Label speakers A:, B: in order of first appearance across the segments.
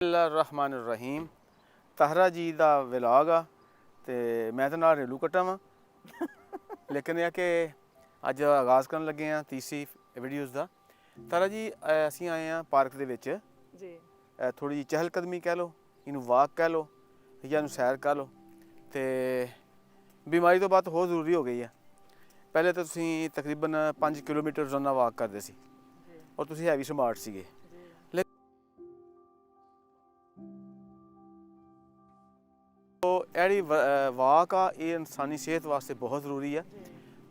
A: ਬਿਸਮਿल्लाहिर्रहमानिर्रहीम ਤਾਹਰਾ ਜੀ ਦਾ ਵਲੌਗ ਆ ਤੇ ਮੈਂ ਤਾਂ ਨਾਲ ਰੇਲੂ ਕੱਟਾ ਵਾਂ ਲੇਕਿਨ ਇਹ ਕਿ ਅੱਜ ਆਗਾਜ਼ ਕਰਨ ਲੱਗੇ ਆ ਤੀਸਰੀ ਵੀਡੀਓਜ਼ ਦਾ। ਤਾਹਰਾ ਜੀ ਅਸੀਂ ਆਏ ਆ ਪਾਰਕ ਦੇ ਵਿੱਚ
B: ਜੀ।
A: ਥੋੜੀ ਜਿਹੀ ਚਹਿਲ ਕਦਮੀ ਕਹਿ ਲਓ, ਇਹਨੂੰ ਵਾਕ ਕਹਿ ਲਓ ਜਾਂ ਇਹਨੂੰ ਸੈਰ ਕਹਿ ਲਓ। ਤੇ ਬਿਮਾਰੀ ਤੋਂ ਬਾਅਦ ਹੋਰ ਜ਼ਰੂਰੀ ਹੋ ਗਈ ਹੈ। ਪਹਿਲੇ ਤਾਂ ਤੁਸੀਂ ਤਕਰੀਬਨ 5 ਕਿਲੋਮੀਟਰ ਰੋਜ਼ਾਨਾ ਵਾਕ ਕਰਦੇ ਸੀ ਔਰ ਤੁਸੀਂ ਹੈਵੀ ਸਮਾਰਟ ਸੀਗੇ। ਜਿਹੜੀ ਵਾਕ ਆ ਇਹ ਇਨਸਾਨੀ ਸਿਹਤ ਵਾਸਤੇ ਬਹੁਤ ਜ਼ਰੂਰੀ ਹੈ।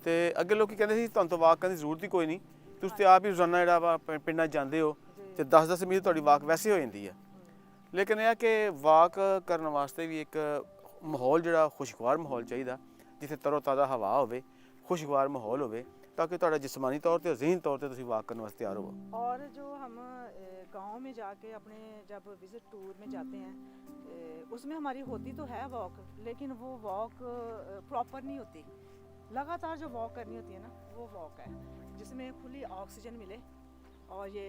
A: ਤੇ ਅੱਗੇ ਲੋਕੀ ਕਹਿੰਦੇ ਸੀ ਤੁਹਾਨੂੰ ਤਾਂ ਵਾਕ ਕਰਨ ਦੀ ਜ਼ਰੂਰਤ ਹੀ ਕੋਈ ਨਹੀਂ, ਤੁਸੀਂ ਤੇ ਆਪ ਹੀ ਰੋਜ਼ਾਨਾ ਜਿਹੜਾ ਵਾ ਪਿੰਡਾਂ 'ਚ ਜਾਂਦੇ ਹੋ ਤੇ 10-10 ਮਿੰਟ ਤੁਹਾਡੀ ਵਾਕ ਵੈਸੇ ਹੋ ਜਾਂਦੀ ਹੈ। ਲੇਕਿਨ ਇਹ ਕਿ ਵਾਕ ਕਰਨ ਵਾਸਤੇ ਵੀ ਇੱਕ ਮਾਹੌਲ ਜਿਹੜਾ ਖੁਸ਼ਗਵਾਰ ਮਾਹੌਲ ਚਾਹੀਦਾ, ਜਿੱਥੇ ਤਰੋ ਤਾਜ਼ਾ ਹਵਾ ਹੋਵੇ, ਖੁਸ਼ਗਵਾਰ ਮਾਹौल ਹੋਵੇ, ताकि ਤੁਹਾਡਾ जिस्मानी तौर पे ज़हनी तौर पे ਤੁਸੀਂ वाक करने वास्ते तैयार हो।
B: और जो हम गांव में जाके अपने जब विज़िट टूर में जाते हैं उसमें हमारी होती तो है वॉक, लेकिन वो वॉक प्रॉपर नहीं होती। लगातार जो वॉक करनी होती है ना वो वॉक है जिसमें खुली ऑक्सीजन मिले और ये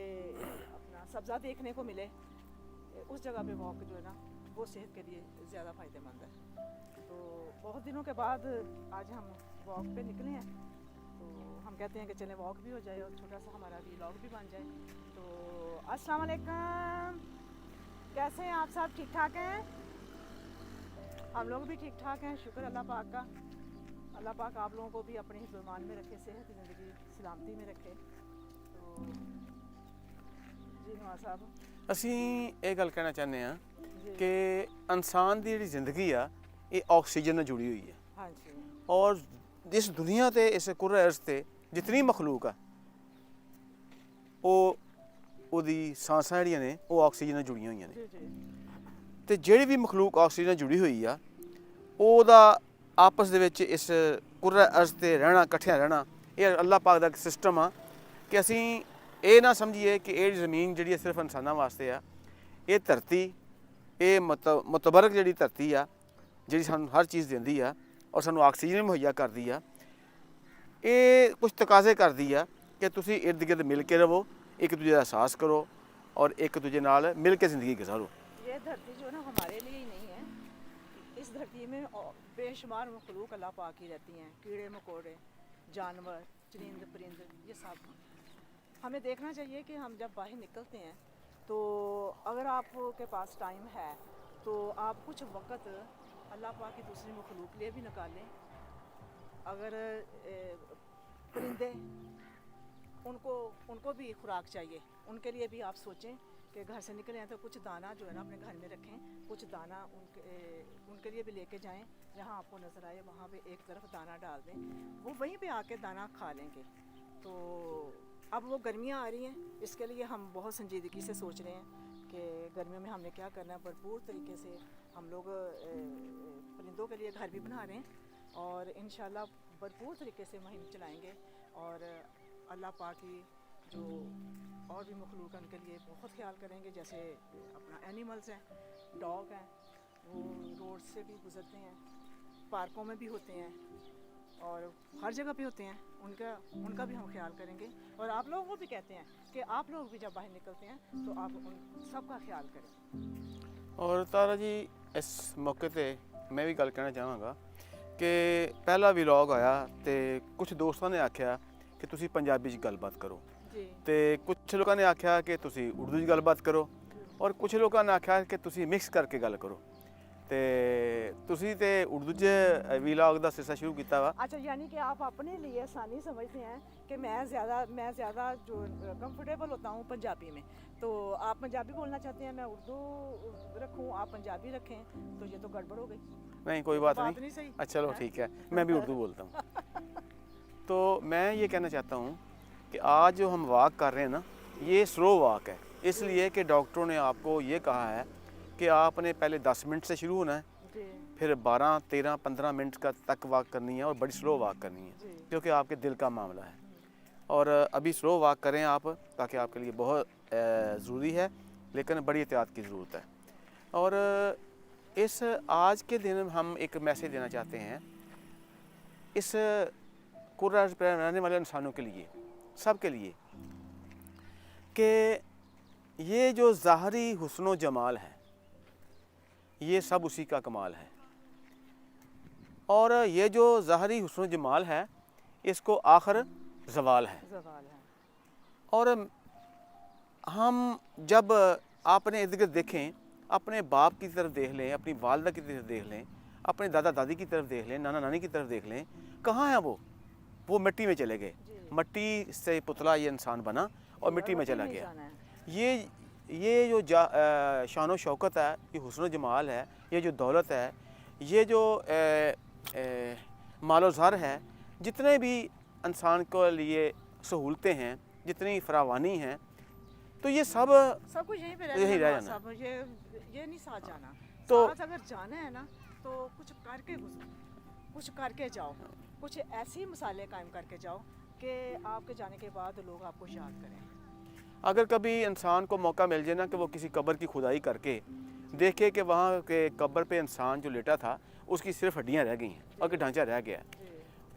B: अपना सब्ज़ा देखने को मिले। उस जगह पे वॉक जो है ना वो सेहत के लिए ज़्यादा फ़ायदेमंद है। तो बहुत दिनों के बाद आज हम वॉक पे निकले हैं, तो हम कहते हैं कि चलें वॉक भी हो जाए और छोटा सा हमारा व्लॉग भी बन जाए। तो अस्सलाम वालेकुम, कैसे हैं आप सब? ठीक ठाक हैं? हम लोग भी ठीक ठाक हैं, शुक्र अल्लाह पाक का। अल्लाह पाक आप लोगों को भी अपने हिफ्ज़-ओ-मान में रखे, सेहत ज़िंदगी सलामती में रखे। तो जी नवाज साहब,
A: ਅਸੀਂ ਇਹ ਗੱਲ ਕਹਿਣਾ ਚਾਹੁੰਦੇ ਹਾਂ ਕਿ ਇਨਸਾਨ ਦੀ ਜਿਹੜੀ ਜ਼ਿੰਦਗੀ ਆ ਇਹ ਆਕਸੀਜਨ ਨਾਲ ਜੁੜੀ ਹੋਈ ਹੈ।
B: हाँ जी।
A: ਔਰ ਇਸ ਦੁਨੀਆ ਤੇ ਇਸ ਕੁਰੇ ਅਰਜ਼ ਤੇ ਜਿਤਨੀ ਮਖਲੂਕ ਆ ਉਹਦੀ ਸਾਂਸਾਂ ਜਿਹੜੀਆਂ ਨੇ ਉਹ ਆਕਸੀਜਨ ਨਾਲ ਜੁੜੀਆਂ ਹੋਈਆਂ ਨੇ।
B: जी जी
A: ਤੇ ਜਿਹੜੀ ਵੀ ਮਖਲੂਕ ਆਕਸੀਜਨ ਨਾਲ ਜੁੜੀ ਹੋਈ ਆ ਉਹਦਾ ਆਪਸ ਦੇ ਵਿੱਚ ਇਸ ਕੁਰੇ ਅਰਜ਼ ਤੇ ਰਹਿਣਾ, ਇਕੱਠਿਆਂ ਰਹਿਣਾ, ਇਹ ਅੱਲਾਹ ਪਾਕ ਦਾ ਇੱਕ ਸਿਸਟਮ ਆ ਕਿ ਅਸੀਂ ਇਹ ਨਾ ਸਮਝੀਏ ਕਿ ਇਹ ਜ਼ਮੀਨ ਜਿਹੜੀ ਸਿਰਫ ਇਨਸਾਨਾਂ ਵਾਸਤੇ ਆ। ਇਹ ਧਰਤੀ, ਇਹ ਮੁਤਬਰਕ ਜਿਹੜੀ ਧਰਤੀ ਆ ਜਿਹੜੀ ਸਾਨੂੰ ਹਰ ਚੀਜ਼ ਦਿੰਦੀ ਆ ਔਰ ਸਾਨੂੰ ਆਕਸੀਜਨ ਮੁਹੱਈਆ ਕਰਦੀ ਆ, ਇਹ ਕੁਝ ਤਕਾਜ਼ੇ ਕਰਦੀ ਆ ਕਿ ਤੁਸੀਂ ਇਰਦ ਗਿਰਦ ਮਿਲ ਕੇ ਰਹੋ, ਇੱਕ ਦੂਜੇ ਦਾ ਅਹਿਸਾਸ ਕਰੋ ਔਰ ਇੱਕ ਦੂਜੇ ਨਾਲ ਮਿਲ ਕੇ ਜ਼ਿੰਦਗੀ ਗੁਜ਼ਾਰੋ।
B: ये धरती जो है ना हमारे लिए ही नहीं है, इस धरती में बेशुमार मखलूक अल्लाह पाक की रहती हैं, कीड़े मकोड़े, जानवर, चरिंद परिंद, ये सब हमें देखना चाहिए कि हम जब बाहर निकलते हैं तो अगर आपके पास टाइम है तो आप कुछ वक्त अल्लाह पाक की दूसरी मखलूक लिए भी निकालें। अगर परिंदे, उनको भी खुराक चाहिए, उनके लिए भी आप सोचें कि घर से निकले हैं तो कुछ दाना जो है ना अपने घर में रखें, कुछ दाना उनके लिए भी लेके जाएं। जहाँ आपको नज़र आए वहाँ पे एक तरफ दाना डाल दें, वो वहीं पे आके दाना खा लेंगे। तो अब वो गर्मियाँ आ रही हैं, इसके लिए हम बहुत संजीदगी से सोच रहे हैं कि गर्मियों में हमने क्या करना है। भरपूर तरीके से हम लोग परिंदों के लिए घर भी बना रहे हैं और इंशाल्लाह भरपूर तरीके से मुहिम चलाएँगे। और अल्लाह पाक की जो और भी मखलूक हैं उनके लिए बहुत ख्याल करेंगे। जैसे अपना एनिमल्स हैं, डॉग हैं, वो रोड से भी गुजरते हैं, पार्कों में भी होते हैं और हर जगह पे होते हैं, उनका भी हम ख्याल करेंगे। और आप लोगों को भी कहते हैं कि आप लोग भी जब बाहर निकलते हैं तो आप उन सबका ख्याल करें।
A: ਔਰ ਤਾਰਾ ਜੀ ਇਸ ਮੌਕੇ ਤੇ ਮੈਂ ਵੀ ਗੱਲ ਕਹਿਣਾ ਚਾਹਾਂਗਾ ਕਿ ਪਹਿਲਾ ਵਲੌਗ ਆਇਆ ਤੇ ਕੁਝ ਦੋਸਤਾਂ ਨੇ ਆਖਿਆ ਕਿ ਤੁਸੀਂ ਪੰਜਾਬੀ 'ਚ ਗੱਲਬਾਤ ਕਰੋ ਤੇ ਕੁਝ ਲੋਕਾਂ ਨੇ ਆਖਿਆ ਕਿ ਤੁਸੀਂ ਉਰਦੂ 'ਚ ਗੱਲਬਾਤ ਕਰੋ ਔਰ ਕੁਝ ਲੋਕਾਂ ਨੇ ਆਖਿਆ ਕਿ ਤੁਸੀਂ ਮਿਕਸ ਕਰਕੇ ਗੱਲ ਕਰੋ। ਤੇ ਤੁਸੀਂ ਤੇ ਉਰਦੂ 'ਚ ਵਲੌਗ ਦਾ ਸਿਲਸਿਲਾ ਸ਼ੁਰੂ ਕੀਤਾ ਵਾ।
B: अच्छा, यानी कि आप अपने लिए आसानी समझते हैं कि मैं ज़्यादा जो कंफर्टेबल होता हूँ पंजाबी में, तो आप पंजाबी बोलना चाहते हैं, मैं उर्दू रखूँ, आप पंजाबी रखें, तो ये तो गड़बड़ हो गई।
A: नहीं कोई बात नहीं
B: सही।
A: अच्छा चलो ठीक है, मैं भी उर्दू बोलता हूँ। तो मैं ये कहना चाहता हूँ कि आज जो हम वॉक कर रहे हैं ना, ये स्लो वॉक है, इसलिए कि डॉक्टरों ने आपको ये कहा है कि आपने पहले 10 मिनट से शुरू होना है, फिर 12, 13, 15 मिनट का तक वॉक करनी है और बड़ी स्लो वॉक करनी है क्योंकि आपके दिल का मामला है। और अभी स्लो वॉक करें आप, ताकि आपके लिए बहुत ज़रूरी है, लेकिन बड़ी एहतियात की ज़रूरत है। और इस आज के दिन हम एक मैसेज देना चाहते हैं इस कुर्रा पर रहने वाले इंसानों के लिए, सब के लिए, कि ये जो ज़ाहरी हुस्न जमाल है ये सब उसी का कमाल है, और ये जो ज़ाहरी हुस्न जमाल है इसको आखिर ज़वाल है।
B: ज़वाल है।
A: और हम जब अपने इर्द गिर्द देखें, अपने बाप की तरफ देख लें, अपनी वालदा की तरफ देख लें, अपने दादा दादी की तरफ देख लें, नाना नानी की तरफ देख लें, कहाँ हैं वो मिट्टी में चले गए। मिट्टी से पुतला ये इंसान बना और मिट्टी में चला गया। ये जो शान शौकत है, ये हुस्न जमाल है, ये जो दौलत है, ये जो मालो ज़र है, जितने भी इंसान के लिए सहूलतें हैं, जितनी फरावानी हैं, तो ये सब
B: कुछ यहीं पे
A: यहीं रह जाना।
B: सब ये नहीं साथ जाना।
A: तो
B: साथ अगर जाना है ना तो कुछ करके जाओ, कुछ ऐसी मिसालें कायम करके जाओ कि आपके जाने के बाद लोग आपको याद करें।
A: अगर कभी इंसान को मौका मिल जाए ना कि वो किसी कब्र की खुदाई करके देखे कि वहाँ के कब्र पे इंसान जो लेटा था उसकी सिर्फ हड्डियाँ रह गई हैं और कि ढांचा रह गया है।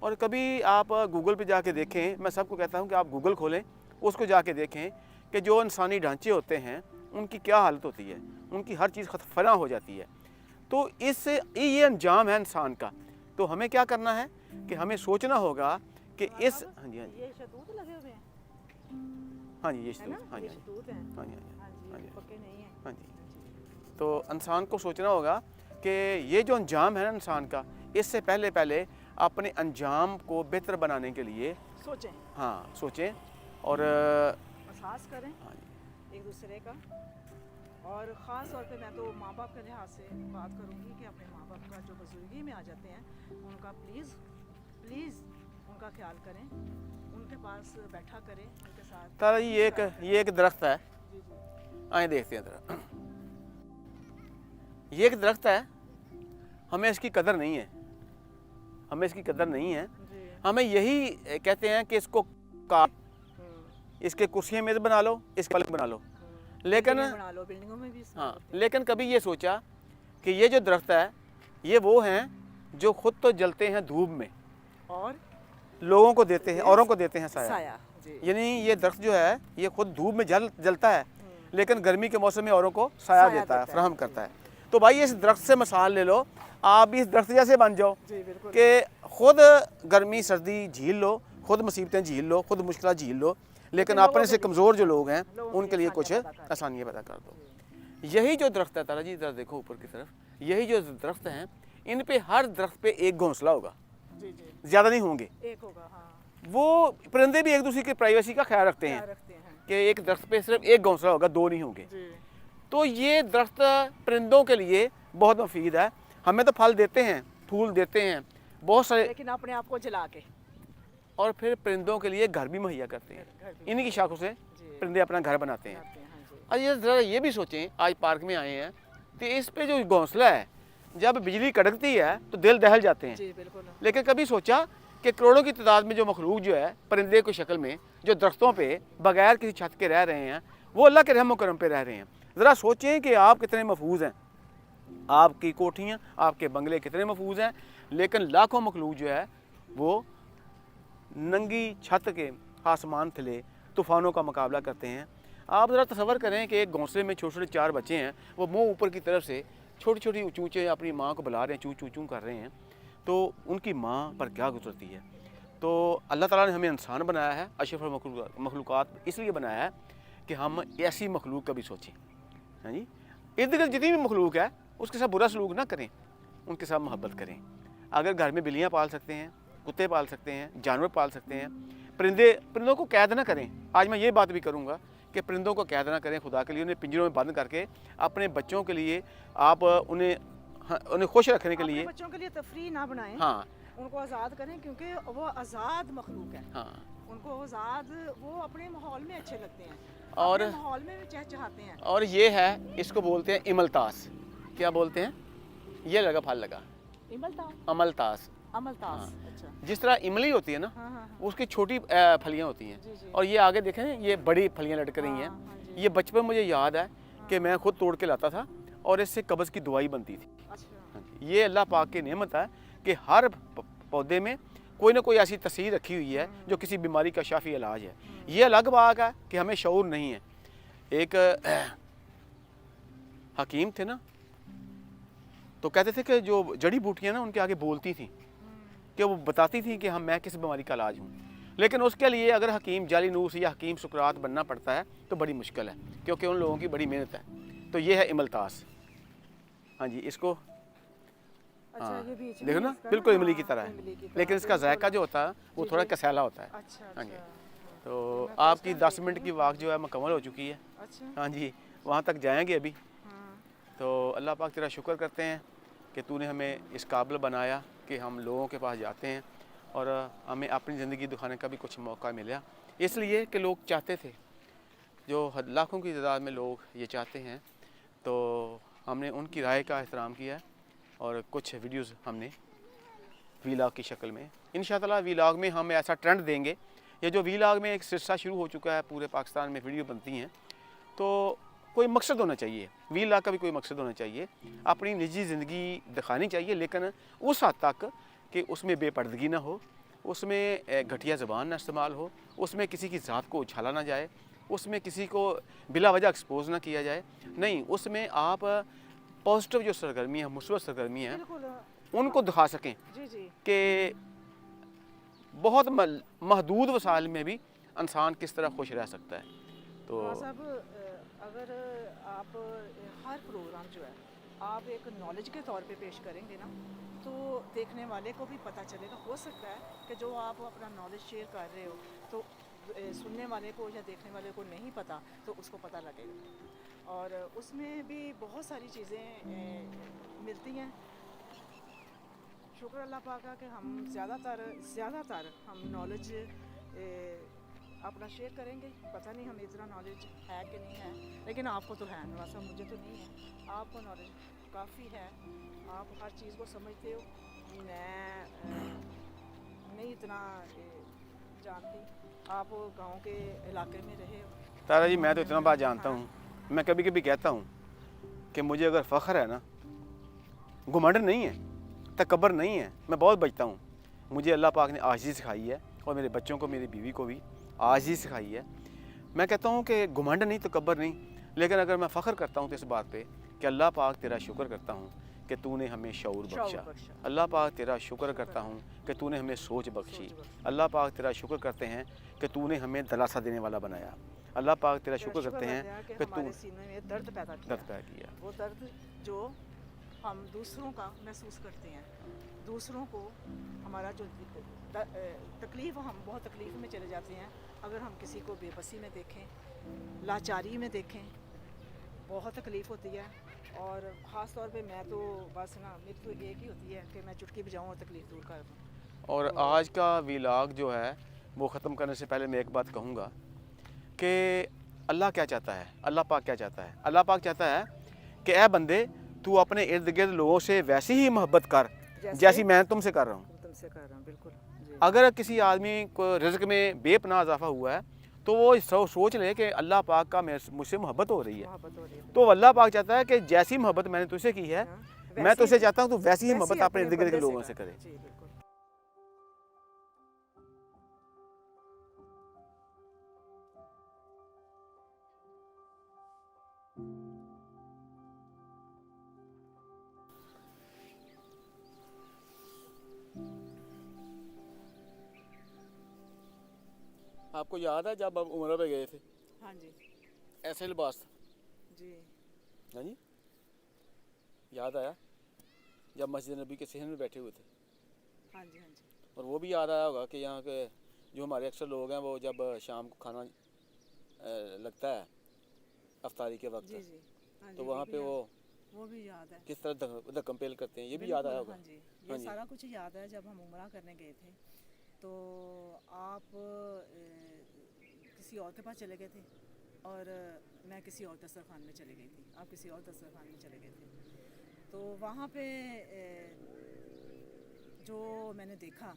A: और कभी आप गूगल पे जाके देखें, मैं सबको कहता हूँ कि आप गूगल खोलें, उसको जाके देखें कि जो इंसानी ढांचे होते हैं उनकी क्या हालत होती है, उनकी हर चीज़ फना हो जाती है। तो इससे ये अंजाम है इंसान का। तो हमें क्या करना है कि हमें सोचना होगा कि इस हाँ जी
B: ये शतूत लगे हुए हैं।
A: हाँ जी ये शतूत, हाँ जी
B: शतूत हैं।
A: हाँ जी
B: हाँ जी, पक्के नहीं हैं।
A: हाँ जी। तो इंसान को सोचना होगा कि ये जो अंजाम है ना इंसान का, इससे पहले अपने अंजाम को बेहतर बनाने के लिए
B: सोचें।
A: हाँ सोचें और
B: एहसास करें
A: हाँ जी।
B: एक दूसरे का। और ख़ास तौर पे मैं तो माँ बाप के लिहाज से बात करूँगी कि अपने माँ बाप का जो बुजुर्गी में आ जाते हैं उनका प्लीज़ उनका ख्याल करें, उनके पास बैठा करें, उनके साथ।
A: तारा जी ये एक दरख्त है,
B: जी जी
A: आए देखते हैं ज़रा। ये एक दरख्त है, हमें इसकी कदर नहीं है,
B: जी।
A: हमें यही कहते हैं कि इसको इसके कुर्सियाँ मेज़ बना लो, इसके पलंग बना लो, लेकिन
B: बना लो, बिल्डिंगों में भी
A: हाँ, लेकिन कभी ये सोचा कि ये जो दरख्त है ये वो हैं जो खुद तो जलते हैं धूप में
B: और
A: लोगों को देते हैं, औरों को देते हैं साया।
B: जी।
A: यानी ये दरख्त जो है ये खुद धूप में जलता है लेकिन गर्मी के मौसम में औरों को साया देता है, फराहम करता है। तो भाई इस दरख्त से मिसाल ले लो, आप भी इस दरख्त जैसे बन जाओ
B: जी बिल्कुल।
A: कि खुद गर्मी सर्दी झील लो, खुद मुसीबतें झील लो, खुद मुश्किल झील लो, लेकिन अपने से कमज़ोर जो लोग हैं उनके लिए कुछ आसानियाँ पैदा कर दो। यही जो दरख्त है तारा जी, इधर देखो ऊपर की तरफ, यही जो दरख्त हैं इन पे हर दरख्त पे एक घोंसला होगा,
B: जी जी
A: ज़्यादा नहीं होंगे।
B: एक होगा। हाँ
A: वो परिंदे भी एक दूसरे की प्राइवेसी का ख्याल रखते हैं कि एक दरख्त पे सिर्फ एक घोंसला होगा, दो नहीं होंगे।
B: जी।
A: तो ये दरख्त परिंदों के लिए बहुत मुफीद है। हमें तो फल देते हैं, फूल देते हैं बहुत सारे,
B: लेकिन अपने आप को जला के
A: और फिर परिंदों के लिए घर भी मुहैया करते हैं।
B: घर भी
A: इन्हीं की शाखों से
B: जी
A: परिंदे अपना घर बनाते हैं।
B: बनाते हैं। हाँ जी।
A: और ये ज़रा ये भी सोचें, आज पार्क में आए हैं तो इस पे जो घोंसला है, जब बिजली कड़कती है तो दिल दहल जाते हैं।
B: जी बिल्कुल।
A: लेकिन कभी सोचा कि करोड़ों की तादाद में जो मखलूक जो है परिंदे की शक्ल में जो दरख्तों पे बगैर किसी छत के रह रहे हैं, वो अल्लाह के रहम करम पे रह रहे हैं। ज़रा सोचें कि आप कितने महफूज हैं, आपकी कोठियाँ, आपके बंगले कितने महफूज हैं, लेकिन लाखों मखलूक जो है वो नंगी छत के आसमान थले तूफ़ानों का मुकाबला करते हैं। आप ज़रा तसव्वुर करें कि एक घोंसले में छोटे छोटे 4 बच्चे हैं, वो मुँह ऊपर की तरफ से छोटी छोटी चूँचे अपनी माँ को बुला रहे हैं, चूँ चूँ चूँ कर रहे हैं, तो उनकी माँ पर क्या गुजरती है। तो अल्लाह ताला ने हमें इंसान बनाया है, अशरफ मखलूक़ात इसलिए बनाया है कि हम ऐसी मखलूक का भी सोचें। हाँ जी, इर्द गिर्द जितनी भी मखलूक है उसके साथ बुरा सलूक ना करें, उनके साथ मोहब्बत करें। अगर घर में बिल्लियाँ पाल सकते हैं, कुत्ते पाल सकते हैं, जानवर पाल सकते हैं, परिंदों को कैद ना करें। आज मैं ये बात भी करूँगा कि परिंदों को कैद ना करें, खुदा के लिए उन्हें पिंजरों में बंद करके अपने बच्चों के लिए आप उन्हें खुश रखने के लिए,
B: बच्चों के लिए तफरी ना बनाएं।
A: हाँ
B: उनको आज़ाद करें क्योंकि वो आज़ाद मखलूक है।
A: हाँ,
B: उनको आज़ाद, वो अपने माहौल में अच्छे लगते हैं
A: और
B: अपने माहौल में भी चहचहाते हैं।
A: और ये है, इसको बोलते हैं इमलतास। क्या बोलते हैं? ये लगा फल लगा, अमलतास।
B: अमलतास। अच्छा।
A: जिस तरह इमली होती है ना,
B: हाँ हाँ हाँ।
A: उसकी छोटी फलियाँ होती हैं,
B: जी जी।
A: और ये आगे देखें ये बड़ी फलियाँ लटक रही हैं।
B: हाँ जी।
A: ये बचपन मुझे याद है कि मैं खुद तोड़ के लाता था और इससे कब्ज़ की दवाई बनती थी।
B: अच्छा।
A: ये अल्लाह पाक की नेमत है कि हर पौधे में कोई ना कोई ऐसी तस्वीर रखी हुई है जो किसी बीमारी का शाफी इलाज है। ये अलग बात है कि हमें शऊर नहीं है। ایک حکیم تھے نا, تو کہتے تھے کہ جو جڑی بوٹیاں نا ان کے آگے بولتی تھیں, کہ وہ بتاتی تھیں کہ میں کس بیماری کا علاج ہوں. لیکن اس کے لیے اگر حکیم جالینوس یا حکیم سقراط بننا پڑتا ہے تو بڑی مشکل ہے, کیونکہ ان لوگوں کی بڑی محنت ہے. تو یہ ہے املتاس. ہاں جی, اس کو
B: اچھا یہ بیچ میں
A: دیکھو نا
B: اس کا
A: بالکل
B: نا،
A: املی
B: ہاں،
A: کی طرح ہے,
B: املی کی طرح،
A: لیکن اس کا
B: بالکل۔
A: ذائقہ جو ہوتا ہے وہ
B: جی،
A: تھوڑا
B: جی۔
A: کسیلا ہوتا ہے.
B: اچھا
A: ہاں جی,
B: اچھا،
A: تو
B: میں
A: آپ
B: فرسٹ
A: کی
B: ٹائم
A: 10
B: دیکھ
A: منٹ
B: رہی
A: کی
B: ہوں۔
A: واک جو ہے مکمل ہو چکی ہے.
B: اچھا،
A: ہاں جی, وہاں تک جائیں گے ابھی.
B: ہاں،
A: تو اللہ پاک تیرا شکر کرتے ہیں کہ تو نے ہمیں اس قابل بنایا کہ ہم لوگوں کے پاس جاتے ہیں اور ہمیں اپنی زندگی دکھانے کا بھی کچھ موقع ملا. اس لیے کہ لوگ چاہتے تھے, جو لاکھوں کی تعداد میں لوگ یہ چاہتے ہیں, تو ہم نے ان کی رائے کا احترام کیا ہے اور کچھ ویڈیوز ہم نے ویلاگ کی شکل میں انشاءاللہ ویلاگ میں ہم ایسا ٹرینڈ دیں گے. یہ جو ویلاگ میں ایک سلسلہ شروع ہو چکا ہے, پورے پاکستان میں ویڈیو بنتی ہیں, تو کوئی مقصد ہونا چاہیے, ویلاگ کا بھی کوئی مقصد ہونا چاہیے. اپنی نجی زندگی دکھانی چاہیے, لیکن اس حد تک کہ اس میں بے پردگی نہ ہو, اس میں گھٹیا زبان نہ استعمال ہو, اس میں کسی کی ذات کو اچھالا نہ جائے, اس میں کسی کو بلا وجہ ایکسپوز نہ کیا جائے. نہیں, اس میں آپ پازیٹیو جو سرگرمی ہیں, مثبت سرگرمی ہیں,
B: بالکل،
A: ان کو دکھا سکیں
B: جی جی،
A: کہ بہت محدود وسائل میں بھی انسان کس طرح خوش رہ سکتا ہے. تو
B: نواز صاحب اگر آپ ہر پروگرام جو ہے آپ ایک نالج کے طور پہ پیش کریں گے نا, تو دیکھنے والے کو بھی پتہ چلے گا. ہو سکتا ہے کہ جو آپ اپنا نالج شیئر کر رہے ہو تو سننے والے کو یا دیکھنے والے کو نہیں پتہ, تو اس کو پتہ لگے گا. اور اس میں بھی بہت ساری چیزیں ملتی ہیں. شکر اللہ پاک کا کہ ہم زیادہ تر ہم نالج اپنا شیئر کریں گے. پتہ نہیں ہمیں اتنا نالج ہے کہ نہیں ہے, لیکن آپ کو تو ہے نواز صاحب, مجھے تو نہیں ہے. آپ کو نالج کافی ہے, آپ ہر چیز کو سمجھتے ہو. میں نہیں اتنا جانتی. آپ گاؤں کے علاقے میں رہے ہو.
A: تارا جی, میں تو اتنا بات جانتا
B: ہاں،
A: ہوں, میں کبھی کبھی کہتا ہوں کہ مجھے اگر فخر ہے نا, گھمنڈ نہیں ہے, تکبر نہیں ہے, میں بہت بچتا ہوں. مجھے اللہ پاک نے عاجزی سکھائی ہے, اور میرے بچوں کو, میری بیوی کو بھی عاجزی سکھائی ہے. میں کہتا ہوں کہ گھمنڈ نہیں, تکبر نہیں, لیکن اگر میں فخر کرتا ہوں تو اس بات پہ کہ اللہ پاک تیرا شکر کرتا ہوں کہ تو نے ہمیں شعور بخشا. اللہ پاک تیرا شکر کرتا ہوں کہ تو نے ہمیں سوچ بخشی. اللہ پاک تیرا شکر کرتے ہیں کہ تو نے ہمیں دلاسا دینے والا بنایا. اللہ پاک تیرا شکر کرتے ہیں کہ تو
B: ہمارے سینے میں درد پیدا کیا. وہ درد جو ہم دوسروں کا محسوس کرتے ہیں, دوسروں کو ہمارا جو تکلیف, ہم بہت تکلیف میں چلے جاتے ہیں اگر ہم کسی کو بے بسی میں دیکھیں, لاچاری میں دیکھیں, بہت تکلیف ہوتی ہے. اور خاص طور پہ میں تو بس نا, میری تو ایک ہی ہوتی ہے کہ میں چٹکی بجاؤں اور تکلیف دور کر دوں.
A: اور آج کا ویلاگ جو ہے وہ ختم کرنے سے پہلے میں ایک بات کہوں گا کہ اللہ کیا چاہتا ہے, اللہ پاک کیا چاہتا ہے. اللہ پاک چاہتا ہے کہ اے بندے, تو اپنے ارد گرد لوگوں سے ویسی ہی محبت کر جیسی میں تم سے کر رہا ہوں.
B: تم سے کر رہا ہوں, بالکل.
A: اگر کسی آدمی کو رزق میں بے پناہ اضافہ ہوا ہے تو وہ سوچ لے کہ اللہ پاک کا مجھ سے محبت ہو رہی ہے. تو اللہ پاک چاہتا ہے کہ جیسی محبت میں نے تجھ سے کی ہے, میں تجھ سے چاہتا ہوں تو ویسی ہی محبت اپنے ارد گرد کے لوگوں سے کرے.
B: جی بالکل.
A: آپ کو یاد ہے جب آپ عمرہ پہ گئے تھے,
B: ہاں جی,
A: ایسے لباس تھا؟
B: جی
A: ہاں جی, یاد آیا جب مسجد نبی کے صحن میں بیٹھے ہوئے تھے؟
B: ہاں جی, ہاں جی.
A: اور وہ بھی یاد آیا ہوگا کہ یہاں کے جو ہمارے اکثر لوگ ہیں, وہ جب شام کو کھانا لگتا ہے افطاری کے وقت,
B: جی جی, ہاں
A: تو
B: جی,
A: وہاں پہ
B: وہ بھی یاد ہے.
A: کس طرح دھکم پیل کرتے ہیں, یہ بھی یاد آیا ہوگا.
B: ہاں جی, یہ سارا کچھ یاد ہے. جب ہم عمرہ کرنے گئے تھے تو آپ کسی اور کے پاس چلے گئے تھے اور میں کسی اور دسترخوان میں چلے گئی تھی, آپ کسی اور دسترخوان میں چلے گئے تھے. تو وہاں پہ جو میں نے دیکھا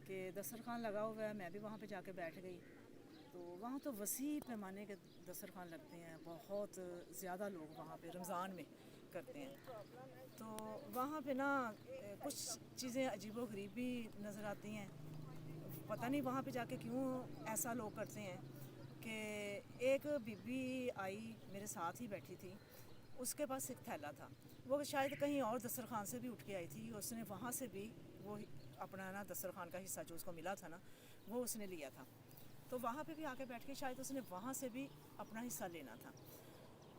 B: کہ دسترخوان لگا ہوا ہے, میں بھی وہاں پہ جا کے بیٹھ گئی. تو وہاں تو وسیع پیمانے کے دسترخوان لگتے ہیں, بہت زیادہ لوگ وہاں پہ رمضان میں کرتے ہیں. تو وہاں پہ نا کچھ چیزیں عجیب و غریب بھی نظر آتی ہیں. پتہ نہیں وہاں پہ جا کے کیوں ایسا لوگ کرتے ہیں کہ एक बीबी आई मेरे साथ ही बैठी थी, उसके पास एक थैला था, वो शायद कहीं और दस्तरखान से भी उठ के आई थी, उसने वहाँ से भी वो अपना ना दस्तरखान का हिस्सा जो उसको मिला था ना वो उसने लिया था, तो वहाँ पे भी आके बैठ के शायद उसने वहाँ से भी अपना हिस्सा लेना था।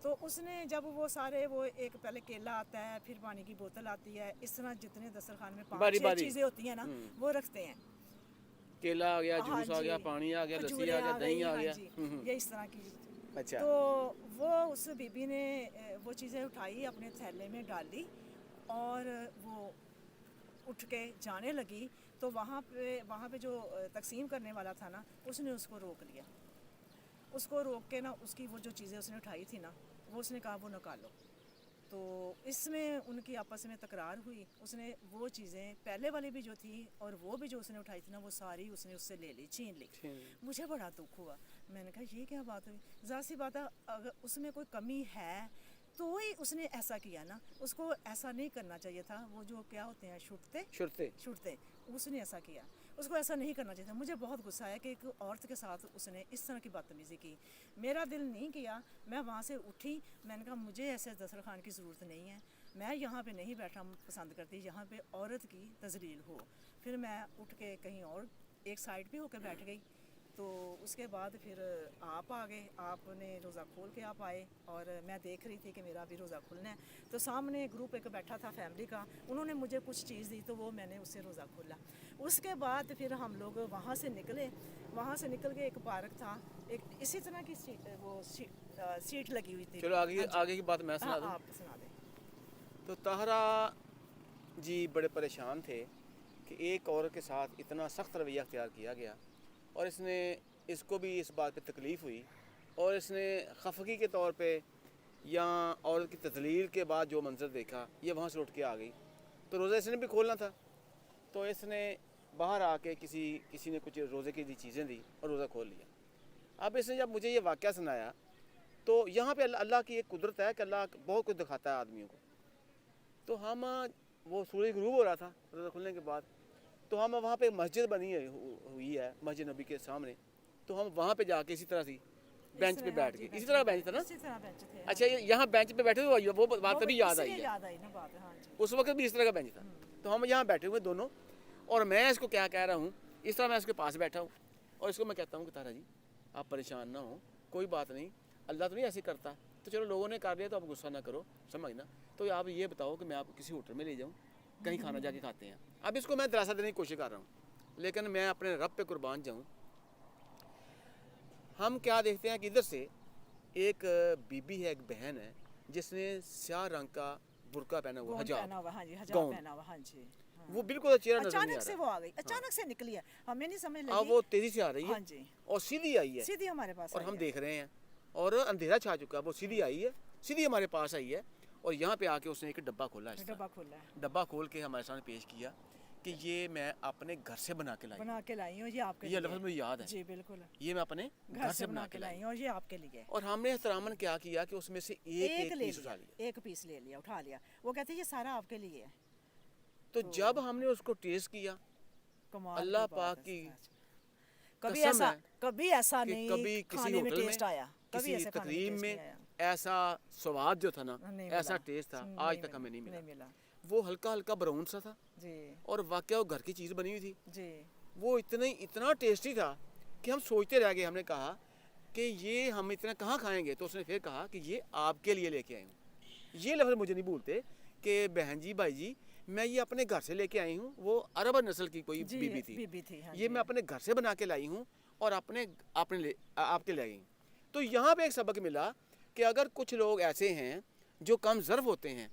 B: तो उसने जब वो सारे वो एक पहले केला आता है, फिर पानी की बोतल आती है, इस तरह जितने दस्तरखान में
A: बारी
B: 5-6
A: बारी।
B: चीज़ें होती हैं ना वो रखते हैं।
A: केला आ गया,
B: हाँ
A: जूस आ गया,
B: जी,
A: पानी आ गया, लस्सी
B: खजूरें
A: आ गया, दही
B: गई,
A: आ
B: हाँ
A: गया।
B: जी, ये इस तरह की।
A: अच्छा।
B: तो वो उस बीबी ने वो चीज़ें उठाई, अपने थैले में डाली और वो उठ के जाने लगी, तो वहाँ पे जो तकसीम करने वाला था ना उसने उसको रोक लिया। उसको रोक के ना उसकी वो जो चीज़ें उसने उठाई थी ना वो उसने कहा वो निकालो। तो इसमें उनकी आपस में तकरार हुई, उसने वो चीज़ें पहले वाली भी जो थी और वो भी जो उसने उठाई थी ना वो सारी उसने उससे ले ली, छीन ली। मुझे बड़ा दुख हुआ, मैंने कहा ये क्या बात हुई, ज़ाहिर सी बात है अगर उसमें कोई कमी है तो ही उसने ऐसा किया ना, उसको ऐसा नहीं करना चाहिए था। वो जो क्या होते हैं छुटते, उसने ऐसा किया, उसको ऐसा नहीं करना चाहिए था। मुझे बहुत गुस्सा आया कि एक औरत के साथ उसने इस तरह की बदतमीज़ी की। मेरा दिल नहीं किया, मैं वहाँ से उठी, मैंने कहा मुझे ऐसे दस्तरखान की ज़रूरत नहीं है, मैं यहाँ पे नहीं बैठना पसंद करती जहाँ पे औरत की तजलील हो। फिर मैं उठ के कहीं और एक साइड पे होकर बैठ गई। तो उसके बाद फिर आप आ गए, आपने रोज़ा खोल के आप आए और मैं देख रही थी कि मेरा अभी रोज़ा खुलना है। तो सामने ग्रुप एक बैठा था फैमिली का, उन्होंने मुझे कुछ चीज़ दी तो वो मैंने उससे रोज़ा खोला। उसके बाद फिर हम लोग वहाँ से निकले, वहाँ से निकल के एक पार्क था, एक इसी तरह की सीट लगी हुई थी।
A: चलो आगे आगे की बात मैं सुना
B: हाँ,
A: दूँ।
B: आप सुना दें।
A: तो ताहरा जी बड़े परेशान थे कि एक औरत के साथ इतना सख्त रवैया अख्तियार किया गया और इसको भी इस बात पे तकलीफ़ हुई और इसने खफगी के तौर पे या औरत की तजलील के बाद जो मंजर देखा ये वहाँ से उठ के आ गई। तो रोज़ा इसने भी खोलना था, तो इसने बाहर आके किसी ने कुछ रोज़े की दी चीज़ें दी और रोज़ा खोल लिया। अब इसने जब मुझे ये वाक़या सुनाया तो यहाँ पे अल्लाह की एक कुदरत है कि अल्लाह बहुत कुछ दिखाता है आदमियों को। तो हम वो सूरज गुरूब हो रहा था रोज़ा खुलने के बाद, तो हम वहाँ पे मस्जिद बनी हुई है मस्जिद नबी के सामने, तो हम वहाँ पे जाके इसी तरह सी बेंच पे बैठ गए। इसी तरह बेंच था ना?
B: इसी तरह बेंच थे।
A: अच्छा, यहाँ बेंच पे बैठे हुए वो बात तभी याद आई है,
B: याद आई ना बात, हाँ जी।
A: उस वक्त भी इस तरह का बेंच था। तो हम यहाँ बैठे हुए दोनों और मैं इसको क्या कह रहा हूँ, इस तरह मैं इसके पास बैठा हूँ और इसको मैं कहता हूँ कि तारा जी आप परेशान ना हो, कोई बात नहीं, अल्लाह तो नहीं ऐसे करता, तो चलो लोगों ने कर लिया तो आप गुस्सा ना करो, समझना। तो आप ये बताओ कि मैं आपको किसी होटल में ले जाऊँ, कहीं खाना जाके खाते हैं। अब इसको मैं दिलासा देने की कोशिश कर रहा हूँ, लेकिन मैं अपने रब पे कुर्बान जाऊँ। हम क्या देखते हैं कि इधर से एक बीबी है, एक बहन है जिसने स्याह रंग का बुर्का पहना हुआ, हिजाब,
B: हिजाब पहना हुआ, हाँ जी।
A: वो बिल्कुल चेहरा नजर नहीं आ
B: अचानक से
A: रहा।
B: वो आ गई, अचानक से निकली है, हमें नहीं समझ
A: अब
B: लगी।
A: वो तेजी से आ रही है,
B: हाँ जी,
A: और सीधी आई है,
B: सीधी हमारे पास
A: और
B: आई
A: हम
B: है।
A: देख रहे हैं और अंधेरा छा चुका है, वो सीधी आई है, सीधी हमारे पास आई है और यहाँ पे आके उसने एक डब्बा खोला है।
B: डब्बा खोला है,
A: डब्बा खोल के हमारे सामने पेश किया कि ये मैं अपने घर से बना के
B: लाई हूँ, ये आपके
A: ये
B: लिए।
A: लफ्ज़ मुझे याद है
B: जी बिल्कुल,
A: ये मैं अपने घर से बना के लाई
B: हूँ और ये आपके लिए।
A: और हमने एहतरामन क्या किया कि उसमें से एक
B: ले
A: पीस उठा लिया,
B: एक पीस ले लिया, उठा लिया। वो कहते हैं ये सारा आपके लिए है।
A: तो जब हमने उसको टेस्ट किया,
B: कमाल
A: अल्लाह
B: की बात
A: पाक
B: है
A: की
B: सच। कभी ऐसा
A: कि
B: नहीं
A: कभी किसी
B: खाने में
A: होटल
B: टेस्ट आया, कभी
A: किसी
B: ऐसे खाने
A: तकरीब
B: टेस्ट
A: में
B: नहीं आया।
A: ऐसा स्वाद जो था ना,
B: नहीं
A: ऐसा
B: मिला,
A: टेस्ट था
B: नहीं
A: आज तक
B: मिला,
A: हमें नहीं
B: नहीं
A: मिला।
B: मिला।
A: वो हल्का हल्का ब्राउन सा था
B: जी
A: और वाकया वो घर की चीज़ बनी हुई थी,
B: जी।
A: वो इतना टेस्टी था कि हम सोचते रह गए। हमने कहा कि ये हम इतना कहाँ खाएंगे, तो उसने फिर कहा कि ये आपके लिए लेके आई हूँ। ये लफ्ज़ मुझे नहीं भूलते कि बहन जी भाई जी मैं ये अपने घर से लेके आई हूँ। वो अरब नस्ल की कोई बीबी थी,
B: हाँ
A: ये
B: जी।
A: मैं अपने घर से बना के लाई हूँ और आपके ले आई। तो यहाँ पे एक सबक मिला कि अगर कुछ लोग ऐसे हैं जो कम ज़र्फ़ होते हैं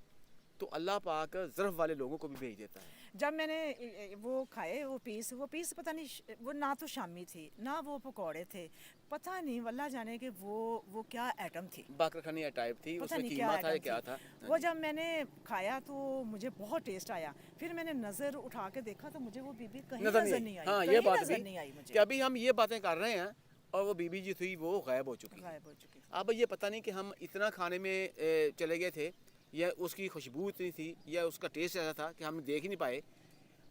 A: तो अल्लाह पाक ज़र्फ़ वाले लोगों को भी भेज देता है।
B: जब मैंने वो खाए वो पीस पता नहीं, वो ना तो शामी थी ना वो पकौड़े थे, पता नहीं वल्ला जाने के वो क्या आइटम थी,
A: बाकरखानी टाइप थी,
B: पता
A: उसमें
B: नहीं
A: कीमा था या
B: आइटम
A: क्या
B: थी।
A: था।
B: वो जब मैंने खाया तो मुझे बहुत टेस्ट आया, फिर मैंने नज़र उठा के देखा तो मुझे वो बीबी कहीं नज़र नहीं आई।
A: हाँ,
B: कहीं
A: ये बात
B: नज़र
A: भी
B: नहीं आई मुझे,
A: कि अभी हम ये बातें कर रहे हैं और वो बीबी जी थी वो गायब हो चुकी है।
B: गायब हो चुकी थी।
A: अब ये पता नहीं कि हम इतना खाने में चले गए थे या उसकी खुशबू इतनी थी या उसका टेस्ट ऐसा था कि हम देख ही नहीं पाए।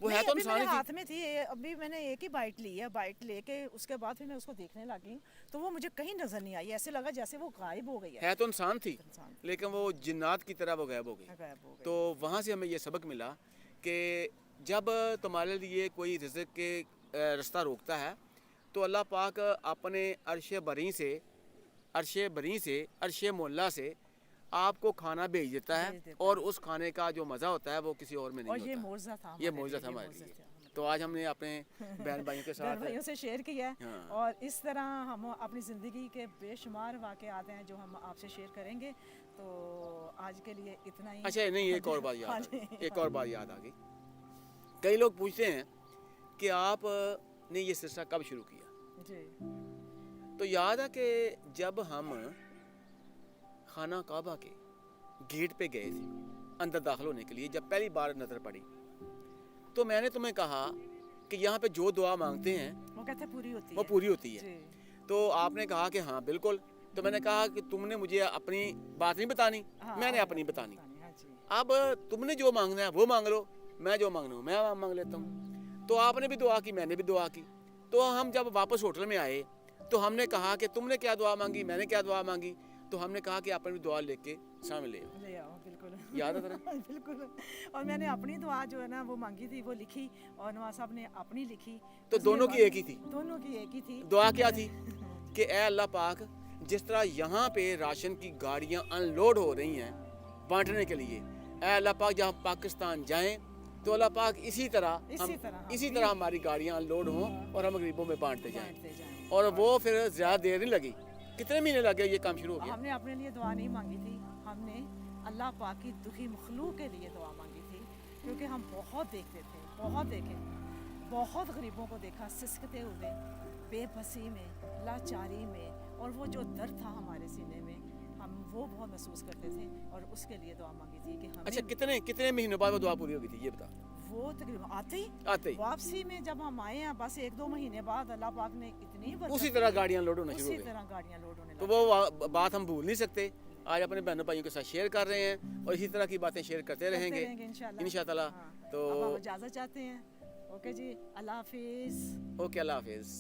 A: वो है
B: नहीं,
A: तो
B: अभी
A: इंसान
B: मेरे
A: ही थी।
B: हाथ में थी, अभी मैंने एक ही बाइट ली है, बाइट लेके उसके बाद फिर मैं उसको देखने लगी तो वो मुझे कहीं नजर नहीं आई, ऐसे लगा जैसे वो गायब हो गई
A: है तो इंसान थी,
B: इंसान
A: लेकिन वो जिन्नात की तरह वो गायब हो गई।
B: गायब हो गई।
A: तो वहाँ से हमें ये सबक मिला कि जब तुम्हारे लिए कोई रिज़्क़ के रास्ता रोकता है तो अल्लाह पाक अपने अर्श मोल्ला से आपको खाना भेज देता है,
B: भेज देता
A: और उस खाने का जो मज़ा होता है वो किसी और में नहीं
B: और ये
A: होता।
B: मौजज़ा था
A: ये
B: हमारे
A: मौजज़ा
B: लिए,
A: था
B: ये
A: हमारे
B: मौजज़ा
A: लिए।
B: था हमारे
A: तो आज हमने अपने बहन भाइयों के
B: लिए। बहन
A: साथ
B: भाइयों से शेयर किया है,
A: हाँ।
B: और इस तरह हम अपनी ज़िंदगी के बेशुमार वाक़यात हैं जो हम आपसे शेयर करेंगे। तो आज के लिए इतना ही।
A: अच्छा नहीं, एक और बात याद
B: हाँ
A: आ
B: जी,
A: गई, एक और बात याद आ गई। कई लोग पूछते हैं कि आपने ये सिलसिला कब शुरू किया।
B: जी
A: तो याद है कि जब हम खाना काबा के गेट पे गए थे अंदर दाखिल होने के लिए, जब पहली बार नज़र पड़ी तो मैंने तुम्हें कहा कि यहाँ पे जो दुआ मांगते हैं
B: वो कहते पूरी होती
A: वो
B: है।
A: पूरी होती है।
B: जी
A: तो आपने कहा कि हाँ बिल्कुल। तो मैंने कहा कि तुमने मुझे अपनी बात नहीं बतानी,
B: हाँ,
A: मैंने
B: हाँ,
A: अपनी बतानी।
B: हाँ जी।
A: अब तुमने जो मांगना है वो मांग लो, मैं जो मांगना हूँ मैं मांग लेता हूँ। तो आपने भी दुआ की, मैंने भी दुआ की। तो हम जब वापस होटल में आए तो हमने कहा कि तुमने क्या दुआ मांगी, मैंने क्या दुआ मांगी। तो हमने कहा कि आपने भी दुआ लेके सामने ले आओ।
B: ले आओ, बिल्कुल
A: याद है तेरा?
B: बिल्कुल। और मैंने अपनी दुआ जो है ना वो मांगी थी, वो लिखी, और नवाज साहब ने अपनी लिखी।
A: तो
B: बस
A: दोनों
B: ये
A: की
B: बात-
A: एक ही थी।
B: दोनों की एक ही थी।
A: दुआ क्या थी कि ए अल्लाह पाक, जिस तरह यहाँ पे राशन की गाड़ियाँ अनलोड हो रही हैं बांटने के लिए, ए अल्लाह पाक जहाँ पाकिस्तान जाएं तो अल्लाह पाक इसी तरह
B: इसी तरह
A: हमारी गाड़ियाँ अनलोड हों और हम गरीबों में बांटते जाएं।
B: बांटते जाएं।
A: और वो फिर ज़्यादा देर नहीं लगी, कितने महीने लगे ये काम शुरू हो गया।
B: हमने अपने लिए दुआ नहीं मांगी थी, हमने अल्लाह पाक की दुखी मखलूक के लिए दुआ मांगी थी, क्योंकि हम बहुत देखते थे, बहुत देखे, बहुत गरीबों को देखा सिसकते हुए, बेबसी में, लाचारी में, और वो जो दर्द था हमारे सीने में हम वो बहुत महसूस करते थे, और उसके लिए दुआ मांगी थी कि हमें।
A: अच्छा, कितने महीनों बाद वो दुआ पूरी हो गई थी ये बता।
B: वो तकरीबन आते
A: आते ही
B: वापसी में जब हम आए हैं, बस 1-2 महीने बाद अल्लाह पाक ने इतनी बरकत
A: उसी
B: दी,
A: तरह गाड़ियाँ लोड होना शुरू
B: उसी
A: हो गई।
B: तरह गाड़ियाँ लोड होने
A: तो
B: लगी।
A: वो बात हम भूल नहीं सकते। आज अपने बहनों भाइयों के साथ शेयर कर रहे हैं और इसी तरह की बातें शेयर करते रहेंगे इंशाअल्लाह।
B: हाँ।
A: तो
B: अब हम इजाज़त चाहते हैं। ओके जी, अल्लाह हाफिज़।
A: ओके, अल्लाह हाफिज़।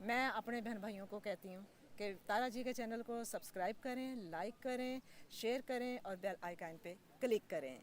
B: मैं अपने बहन भाइयों को कहती हूँ कि तारा जी के चैनल को सब्सक्राइब करें, लाइक करें, शेयर करें और बेल आइकन पे क्लिक करें।